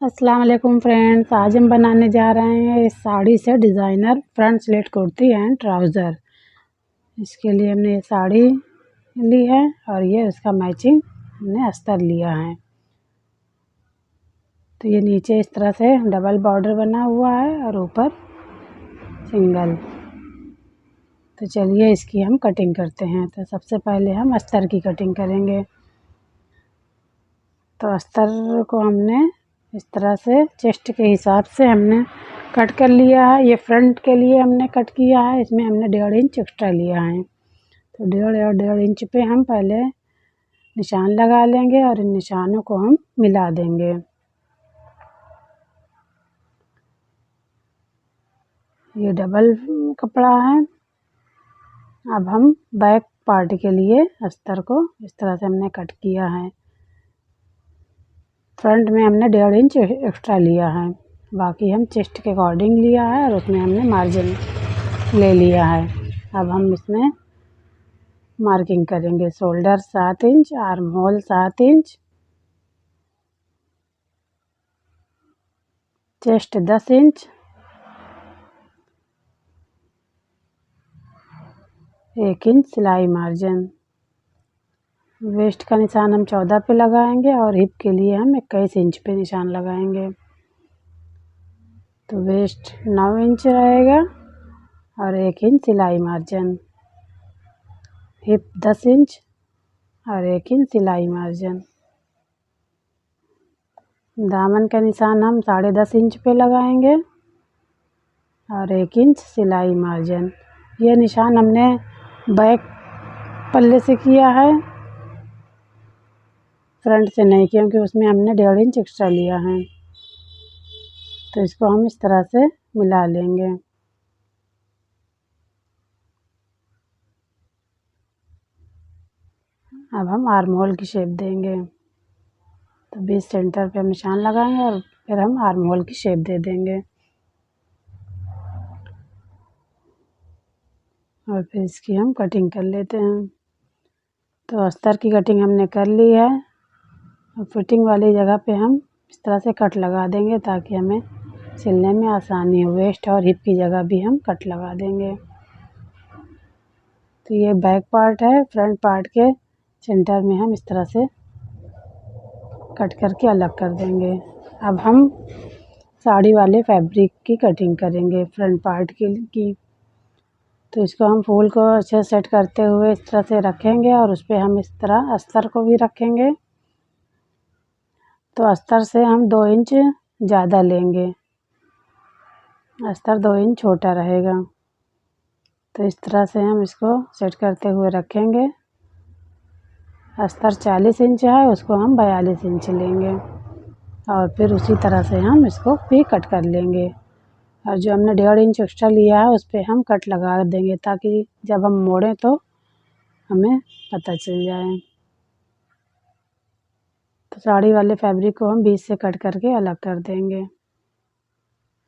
अस्सलाम वालेकुम फ्रेंड्स, आज हम बनाने जा रहे हैं इस साड़ी से designer front slit kurti and trouser. इसके लिए हमने ये साड़ी ली है और ये उसका मैचिंग हमने अस्तर लिया है। तो ये नीचे इस तरह से डबल बॉर्डर बना हुआ है और ऊपर सिंगल। तो चलिए इसकी हम कटिंग करते हैं। तो सबसे पहले हम अस्तर की कटिंग करेंगे। तो अस्तर को हमने इस तरह से चेस्ट के हिसाब से हमने कट कर लिया है। ये फ्रंट के लिए हमने कट किया है, इसमें हमने 1.5 इंच एक्स्ट्रा लिया है। तो 1.5 इंच पे हम पहले निशान लगा लेंगे और इन निशानों को हम मिला देंगे। ये डबल कपड़ा है। अब हम बैक पार्ट के लिए अस्तर को इस तरह से हमने कट किया है। फ्रंट में हमने 1.5 इंच एक्स्ट्रा लिया है, बाकी हम चेस्ट के अकॉर्डिंग लिया है और उसमें हमने मार्जिन ले लिया है। अब हम इसमें मार्किंग करेंगे। Shoulder 7 inch, arm hole 7 inch, chest 10 inch, 1 inch सिलाई मार्जिन। वेस्ट का निशान हम 14 पे लगाएंगे और हिप के लिए हम 21 इंच पे निशान लगाएंगे। तो वेस्ट 9 इंच रहेगा और 1 इंच सिलाई मार्जिन। हिप 10 इंच और 1 इंच सिलाई मार्जिन। दामन का निशान हम 10.5 इंच पे लगाएंगे और 1 इंच सिलाई मार्जिन। ये निशान हमने बैक पल्ले से किया है, फ्रंट से नहीं, क्योंकि उसमें हमने 1.5 इंच एक्स्ट्रा लिया है। तो इसको हम इस तरह से मिला लेंगे। अब हम आर्म होल की शेप देंगे। तो बीच सेंटर पे हम निशान लगाएंगे और फिर हम आर्म होल की शेप दे देंगे और फिर इसकी हम कटिंग कर लेते हैं। तो अस्तर की कटिंग हमने कर ली है और फिटिंग वाली जगह पे हम इस तरह से कट लगा देंगे ताकि हमें सिलने में आसानी हो। वेस्ट और हिप की जगह भी हम कट लगा देंगे। तो ये बैक पार्ट है। फ्रंट पार्ट के सेंटर में हम इस तरह से कट करके अलग कर देंगे। अब हम साड़ी वाले फैब्रिक की कटिंग करेंगे फ्रंट पार्ट की। तो इसको हम फूल को अच्छे सेट करते हुए इस तरह से रखेंगे और उस पर हम इस तरह अस्तर को भी रखेंगे। तो अस्तर से हम 2 इंच ज़्यादा लेंगे, अस्तर 2 इंच छोटा रहेगा। तो इस तरह से हम इसको सेट करते हुए रखेंगे। अस्तर 40 इंच है, उसको हम 42 इंच लेंगे और फिर उसी तरह से हम इसको भी कट कर लेंगे। और जो हमने 1.5 इंच एक्स्ट्रा लिया है उस पर हम कट लगा देंगे ताकि जब हम मोड़ें तो हमें पता चल जाए। तो साड़ी वाले फैब्रिक को हम बीच से कट करके अलग कर देंगे।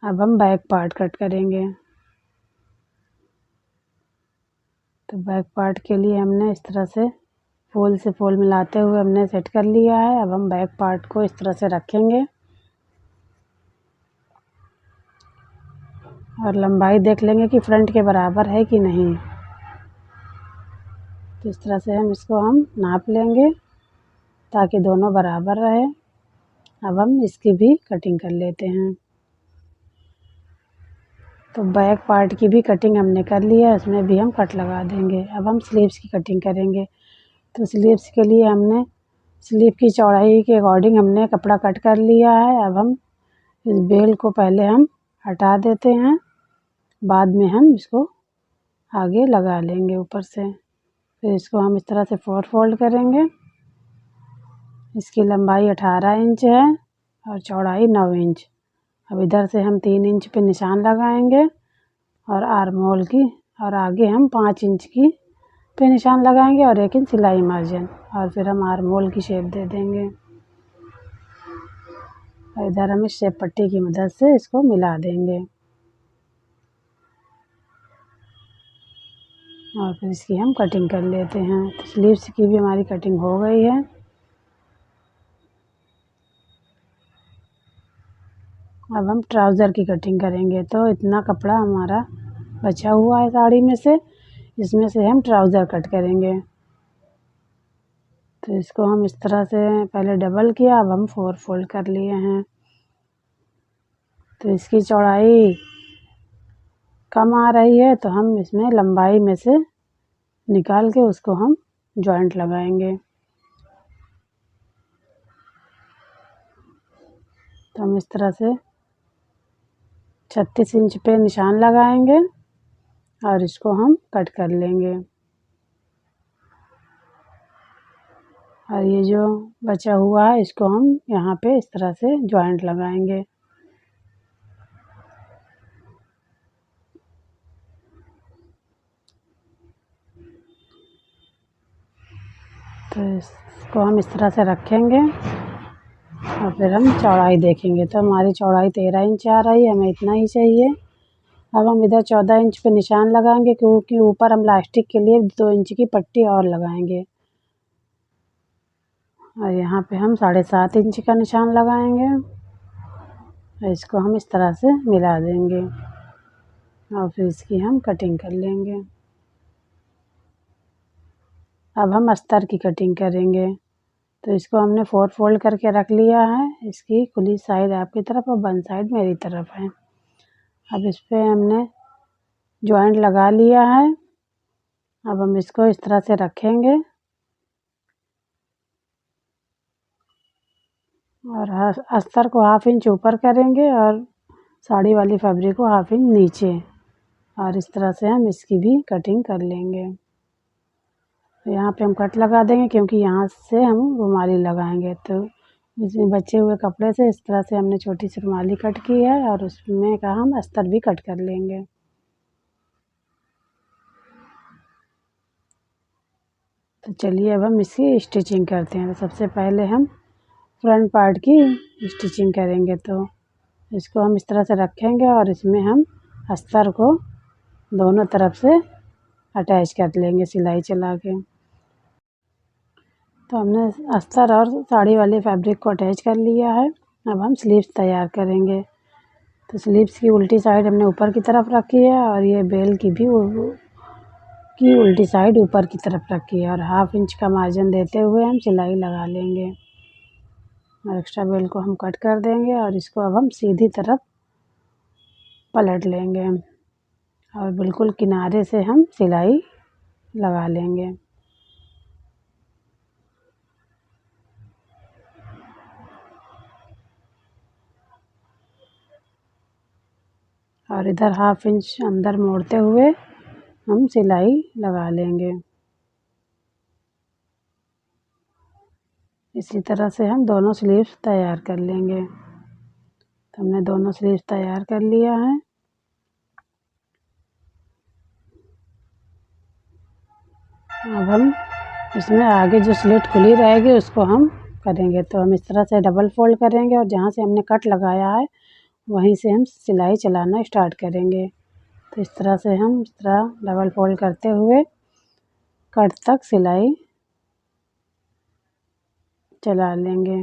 अब हम बैक पार्ट कट करेंगे। तो बैक पार्ट के लिए हमने इस तरह से फूल से फूल मिलाते हुए हमने सेट कर लिया है। अब हम बैक पार्ट को इस तरह से रखेंगे और लंबाई देख लेंगे कि फ्रंट के बराबर है कि नहीं। तो इस तरह से हम इसको नाप लेंगे ताकि दोनों बराबर रहे। अब हम इसकी भी कटिंग कर लेते हैं। तो बैक पार्ट की भी कटिंग हमने कर लिया है, इसमें भी हम कट लगा देंगे। अब हम स्लीव्स की कटिंग करेंगे। तो स्लीव्स के लिए हमने स्लीव की चौड़ाई के अकॉर्डिंग हमने कपड़ा कट कर लिया है। अब हम इस बेल को पहले हम हटा देते हैं, बाद में हम इसको आगे लगा लेंगे ऊपर से। फिर इसको हम इस तरह से 4 फोल्ड करेंगे। इसकी लंबाई 18 इंच है और चौड़ाई 9 इंच। अब इधर से हम 3 इंच पे निशान लगाएंगे और आर्म होल की, और आगे हम 5 इंच की पे निशान लगाएंगे और 1 इंच सिलाई मार्जिन, और फिर हम आर्म होल की शेप दे देंगे। और इधर हम इस शेप पट्टी की मदद से इसको मिला देंगे और फिर इसकी हम कटिंग कर लेते हैं। तो स्लीव्स की भी हमारी कटिंग हो गई है। अब हम ट्राउज़र की कटिंग करेंगे। तो इतना कपड़ा हमारा बचा हुआ है साड़ी में से, इसमें से हम ट्राउज़र कट करेंगे। तो इसको हम इस तरह से पहले डबल किया, अब हम 4 फोल्ड कर लिए हैं। तो इसकी चौड़ाई कम आ रही है तो हम इसमें लंबाई में से निकाल के उसको हम जॉइंट लगाएंगे। तो हम इस तरह से 36 इंच पे निशान लगाएंगे और इसको हम कट कर लेंगे। और ये जो बचा हुआ है इसको हम यहाँ पे इस तरह से जॉइंट लगाएंगे। तो इसको हम इस तरह से रखेंगे और फिर हम चौड़ाई देखेंगे। तो हमारी चौड़ाई 13 इंच आ रही है, हमें इतना ही चाहिए। अब हम इधर 14 इंच पे निशान लगाएंगे क्योंकि ऊपर हम लास्टिक के लिए 2 इंच की पट्टी और लगाएंगे। और यहाँ पे हम 7.5 इंच का निशान लगाएंगे और इसको हम इस तरह से मिला देंगे और फिर इसकी हम कटिंग कर लेंगे। अब हम अस्तर की कटिंग करेंगे। तो इसको हमने 4 फोल्ड करके रख लिया है। इसकी खुली साइड आपकी तरफ और बंद साइड मेरी तरफ है। अब इस पे हमने जॉइंट लगा लिया है। अब हम इसको इस तरह से रखेंगे और अस्तर को 1/2 इंच ऊपर करेंगे और साड़ी वाली फैब्रिक को 1/2 इंच नीचे, और इस तरह से हम इसकी भी कटिंग कर लेंगे। तो यहाँ पे हम कट लगा देंगे क्योंकि यहाँ से हम रुमाली लगाएंगे। तो इसमें बचे हुए कपड़े से इस तरह से हमने छोटी सी रुमाली कट की है और उसमें का हम अस्तर भी कट कर लेंगे। तो चलिए अब हम इसकी स्टिचिंग करते हैं। तो सबसे पहले हम फ्रंट पार्ट की स्टिचिंग करेंगे। तो इसको हम इस तरह से रखेंगे और इसमें हम अस्तर को दोनों तरफ से अटैच कर लेंगे सिलाई चला के। तो हमने अस्तर और साड़ी वाली फैब्रिक को अटैच कर लिया है। अब हम स्लीव्स तैयार करेंगे। तो स्लीव्स की उल्टी साइड हमने ऊपर की तरफ रखी है और ये बेल की भी उल्टी साइड ऊपर की तरफ रखी है और 1/2 इंच का मार्जिन देते हुए हम सिलाई लगा लेंगे और एक्स्ट्रा बेल को हम कट कर देंगे और इसको अब हम सीधी तरफ पलट लेंगे और बिल्कुल किनारे से हम सिलाई लगा लेंगे। और इधर 1/2 इंच अंदर मोड़ते हुए हम सिलाई लगा लेंगे। इसी तरह से हम दोनों स्लीव्स तैयार कर लेंगे। तो हमने दोनों स्लीव्स तैयार कर लिया है। अब हम इसमें आगे जो स्लिट खुली रहेगी उसको हम करेंगे। तो हम इस तरह से डबल फोल्ड करेंगे और जहाँ से हमने कट लगाया है वहीं से हम सिलाई चलाना स्टार्ट करेंगे। तो इस तरह से हम इस तरह डबल फोल्ड करते हुए कट तक सिलाई चला लेंगे।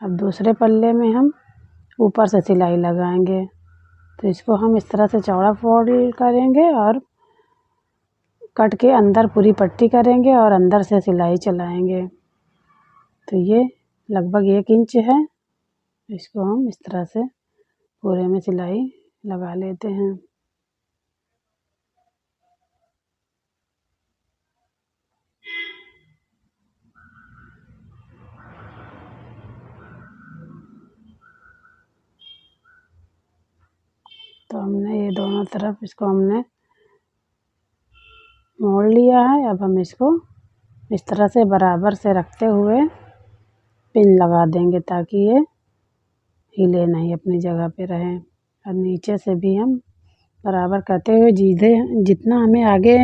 अब दूसरे पल्ले में हम ऊपर से सिलाई लगाएंगे। तो इसको हम इस तरह से चौड़ा फोल्ड करेंगे और कट के अंदर पूरी पट्टी करेंगे और अंदर से सिलाई चलाएंगे। तो ये लगभग 1 इंच है। इसको हम इस तरह से पूरे में सिलाई लगा लेते हैं। तो हमने ये दोनों तरफ इसको हमने मोड़ लिया है। अब हम इसको इस तरह से बराबर से रखते हुए पिन लगा देंगे ताकि ये हिले नहीं, अपनी जगह पे रहें। और नीचे से भी हम बराबर करते हुए जितना हमें आगे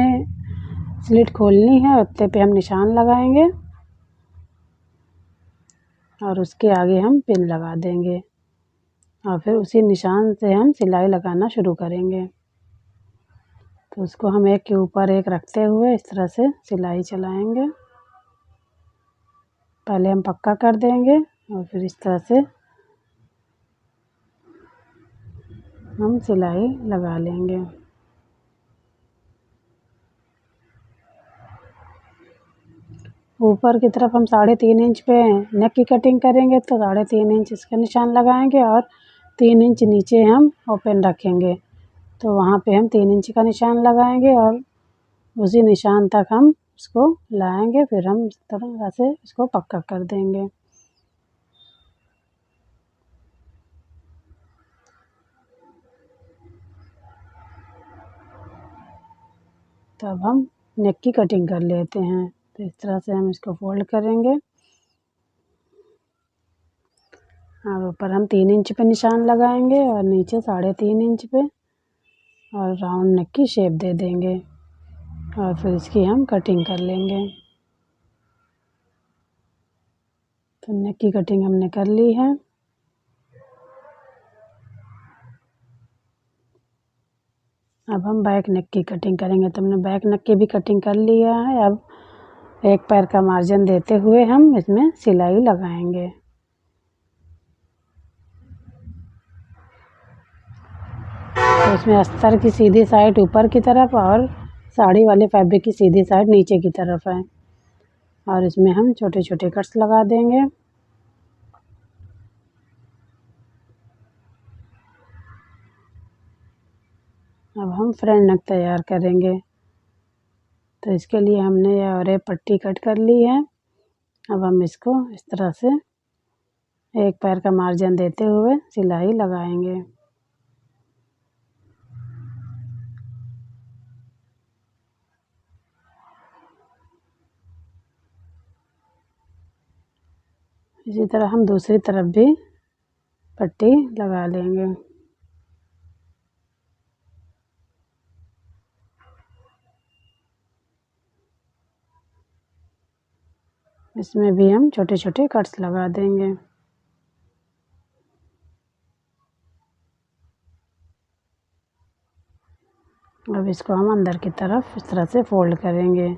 स्लिट खोलनी है उतने पे हम निशान लगाएंगे और उसके आगे हम पिन लगा देंगे और फिर उसी निशान से हम सिलाई लगाना शुरू करेंगे। तो उसको हम एक के ऊपर एक रखते हुए इस तरह से सिलाई चलाएंगे। पहले हम पक्का कर देंगे और फिर इस तरह से हम सिलाई लगा लेंगे। ऊपर की तरफ हम 3.5 इंच पे नेक की कटिंग करेंगे तो 3.5 इंच इसका निशान लगाएंगे और 3 इंच नीचे हम ओपन रखेंगे, तो वहाँ पे हम 3 इंच का निशान लगाएंगे और उसी निशान तक हम इसको लाएंगे। फिर हम इस तरह से इसको पक्का कर देंगे। तो अब हम नेक की कटिंग कर लेते हैं। तो इस तरह से हम इसको फोल्ड करेंगे और ऊपर हम 3 इंच पे निशान लगाएंगे और नीचे 3.5 इंच पे और राउंड नेक की शेप दे देंगे और फिर इसकी हम कटिंग कर लेंगे। तो नेक की कटिंग हमने कर ली है। अब हम बैक नेक की कटिंग करेंगे। तो हमने बैक नेक की भी कटिंग कर लिया है। अब एक पैर का मार्जिन देते हुए हम इसमें सिलाई लगाएंगे। तो इसमें अस्तर की सीधी साइड ऊपर की तरफ और साड़ी वाले फैब्रिक की सीधी साइड नीचे की तरफ है और इसमें हम छोटे छोटे कट्स लगा देंगे। अब हम फ्रंट नेक तैयार करेंगे। तो इसके लिए हमने ये और एक पट्टी कट कर ली है। अब हम इसको इस तरह से एक पैर का मार्जिन देते हुए सिलाई लगाएंगे। इसी तरह हम दूसरी तरफ भी पट्टी लगा लेंगे। इसमें भी हम छोटे छोटे कट्स लगा देंगे। अब इसको हम अंदर की तरफ इस तरह से फोल्ड करेंगे।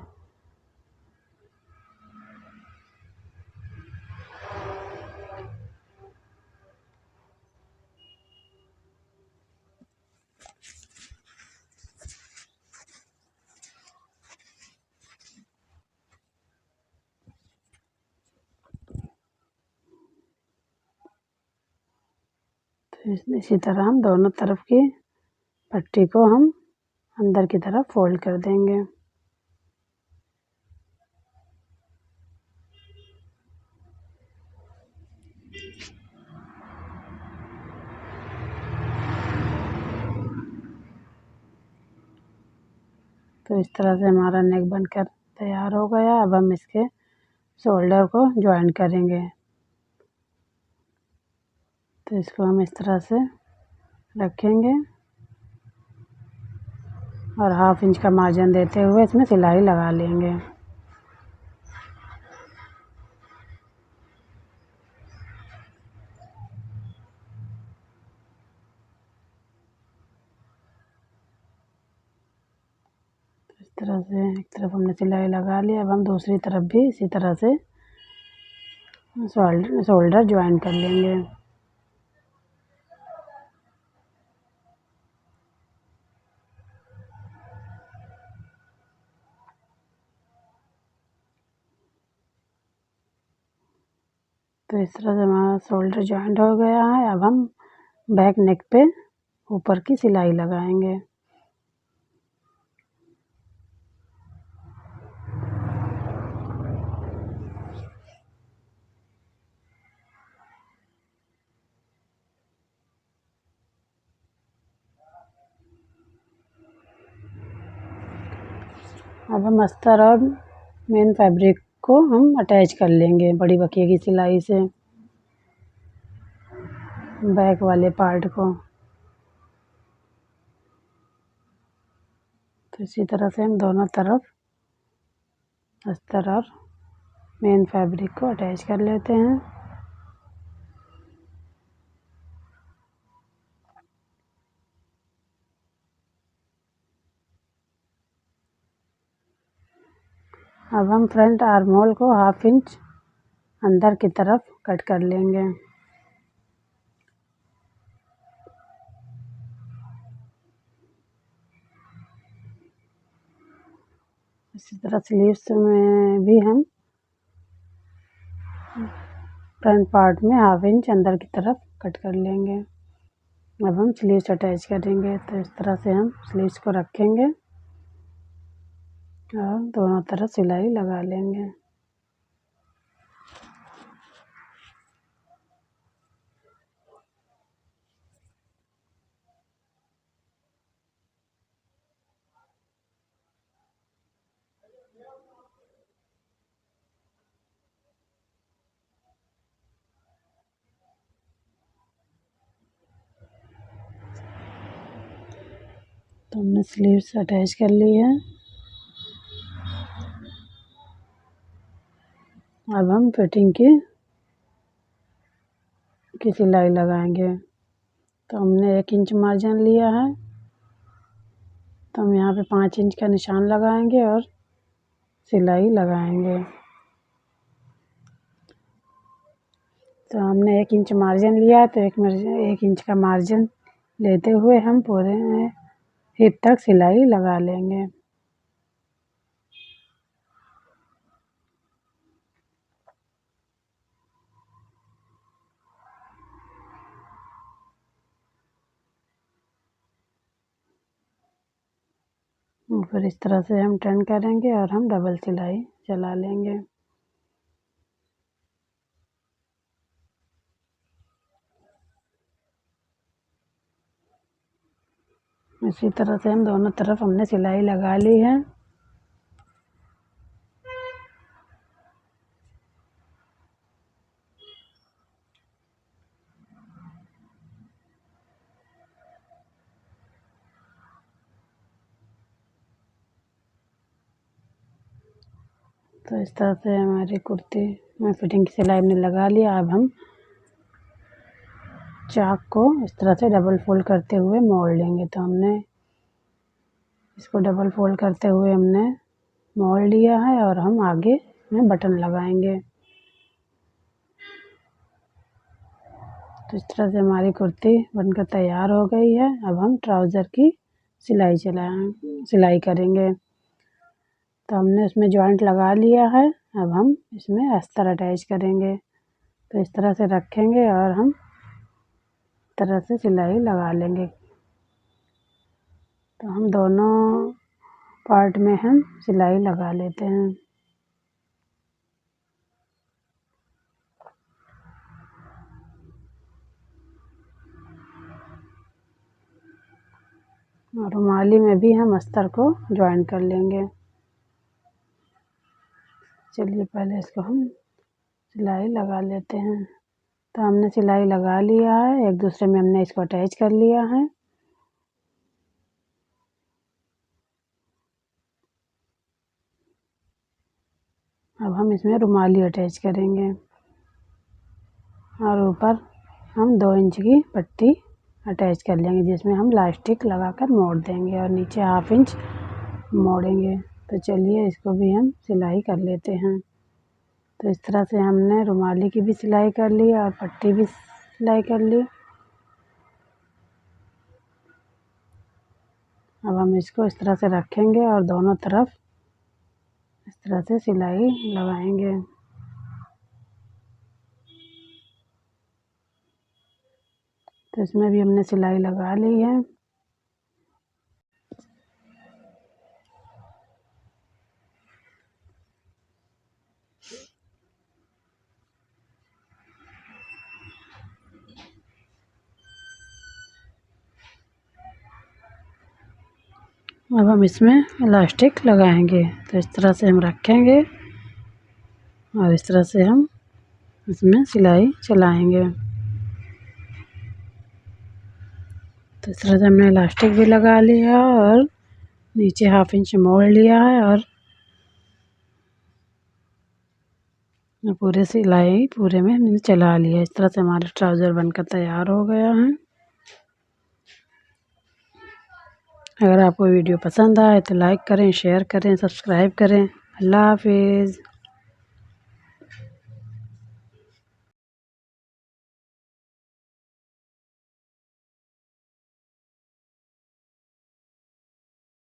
तो इसी तरह हम दोनों तरफ की पट्टी को हम अंदर की तरफ फोल्ड कर देंगे। तो इस तरह से हमारा नेक बनकर तैयार हो गया। अब हम इसके शोल्डर को ज्वाइन करेंगे। तो इसको हम इस तरह से रखेंगे और 1/2 इंच का मार्जिन देते हुए इसमें सिलाई लगा लेंगे। इस तरह से एक तरफ हमने सिलाई लगा ली। अब हम दूसरी तरफ भी इसी तरह से शोल्डर ज्वाइन कर लेंगे। तो इस तरह से हमारा शोल्डर ज्वाइंट हो गया है। अब हम बैक नेक पे ऊपर की सिलाई लगाएंगे। अब हम अस्तर और मेन फैब्रिक को हम अटैच कर लेंगे बड़ी बखिए की सिलाई से बैक वाले पार्ट को। तो इसी तरह से हम दोनों तरफ अस्तर और मेन फैब्रिक को अटैच कर लेते हैं। अब हम फ्रंट आर्म होल को 1/2 इंच अंदर की तरफ कट कर लेंगे। इसी तरह स्लीव्स में भी हम फ्रंट पार्ट में 1/2 इंच अंदर की तरफ कट कर लेंगे। अब हम स्लीव्स अटैच करेंगे। तो इस तरह से हम स्लीव्स को रखेंगे और दोनों तरफ सिलाई लगा लेंगे। तो हमने स्लीव्स अटैच कर ली है। अब हम फिटिंग की सिलाई लगाएंगे। तो हमने 1 इंच मार्जिन लिया है, तो हम यहाँ पे 5 इंच का निशान लगाएंगे और सिलाई लगाएंगे। तो हमने 1 इंच मार्जिन लिया है, तो 1 इंच का मार्जिन लेते हुए हम पूरे हिप तक सिलाई लगा लेंगे। फिर इस तरह से हम टर्न करेंगे और हम डबल सिलाई चला लेंगे। इसी तरह से हम दोनों तरफ हमने सिलाई लगा ली है। तो इस तरह से हमारी कुर्ती में फिटिंग की सिलाई हमने लगा लिया। अब हम चाक को इस तरह से डबल फोल्ड करते हुए मोड़ लेंगे। तो हमने इसको डबल फोल्ड करते हुए हमने मोड़ लिया है और हम आगे में बटन लगाएंगे। तो इस तरह से हमारी कुर्ती बनकर तैयार हो गई है। अब हम ट्राउज़र की सिलाई करेंगे। तो हमने उसमें जॉइंट लगा लिया है। अब हम इसमें अस्तर अटैच करेंगे। तो इस तरह से रखेंगे और हम तरह से सिलाई लगा लेंगे। तो हम दोनों पार्ट में हम सिलाई लगा लेते हैं। और रुमाली में भी हम अस्तर को ज्वाइन कर लेंगे। चलिए पहले इसको हम सिलाई लगा लेते हैं। तो हमने सिलाई लगा लिया है, एक दूसरे में हमने इसको अटैच कर लिया है। अब हम इसमें रुमाली अटैच करेंगे और ऊपर हम 2 इंच की पट्टी अटैच कर लेंगे, जिसमें हम इलास्टिक लगाकर मोड़ देंगे और नीचे 1/2 इंच मोड़ेंगे। तो चलिए इसको भी हम सिलाई कर लेते हैं। तो इस तरह से हमने रुमाली की भी सिलाई कर ली और पट्टी भी सिलाई कर ली। अब हम इसको इस तरह से रखेंगे और दोनों तरफ इस तरह से सिलाई लगाएंगे। तो इसमें भी हमने सिलाई लगा ली है। अब हम इसमें इलास्टिक लगाएंगे। तो इस तरह से हम रखेंगे और इस तरह से हम इसमें सिलाई चलाएंगे। तो इस तरह से हमने इलास्टिक भी लगा लिया और नीचे 1/2 इंच मोड़ लिया है और पूरे सिलाई पूरे में हमने चला लिया। इस तरह से हमारा ट्राउज़र बनकर तैयार हो गया है। अगर आपको वीडियो पसंद आए तो लाइक करें, शेयर करें, सब्सक्राइब करें। अल्लाह हाफिज़।